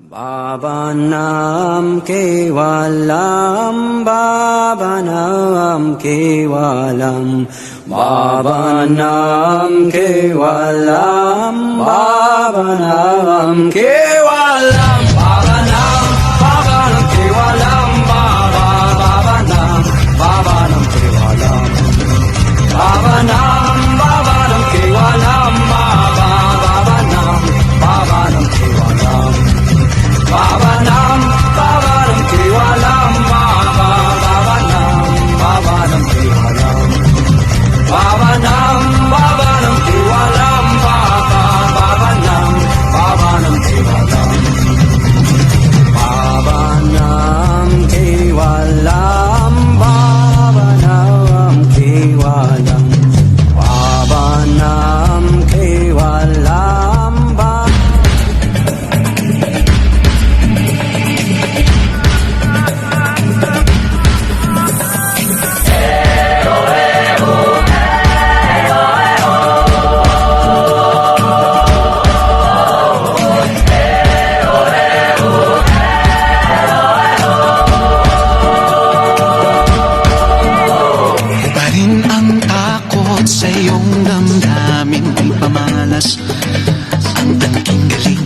Bhavanam Kevalam, Bhavanam Kevalam, Bhavanam Kevalam, Bhavanam Kevalam, Bhavanam, Bhavanam Kevalam, Bhavanam, Bhavanam Kevalam, Bhavanam, Bhavanam Kevalam, Bhavanam, Bhavanam Kevalam. Bhavanam, Bhavanam Kevalam, Bhavanam, Bhavanam Kevalam, Bhavanam, Bhavanam Kevalam, Bhavanam, Bhavanam Kevalam, Bhavanam Kevalam, Bhavanam Kevalam, Bhavanam Kevalam. Sa iyong damdamin ay pamalas ang tangking galing.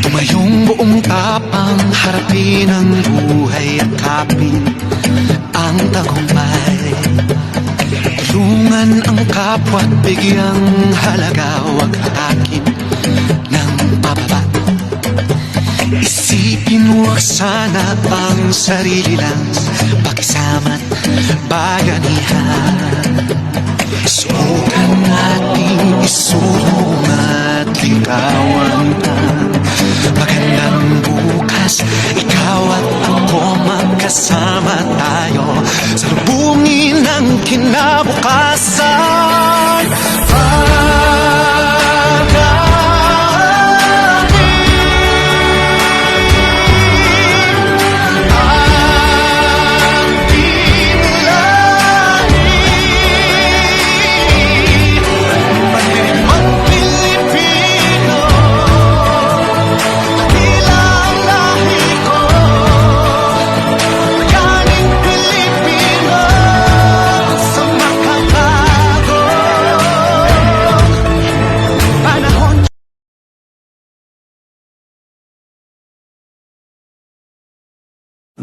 Tumayong buong tapang harapin ang buhay at kapin ang tagumpay. Tulungan ang kapwa't bigyang halaga, huwag hatakin ng pababa. Isipin huwag sana ang sarili lang, pakisama't bayanihan. Subukan nating isulong at ligawan ang magandang bukas. Ikaw at ako magkasama tayo sa lubungin ng kinabukasan.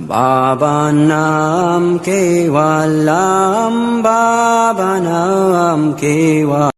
Bhavanam Kevalam, Bhavanam Kevalam.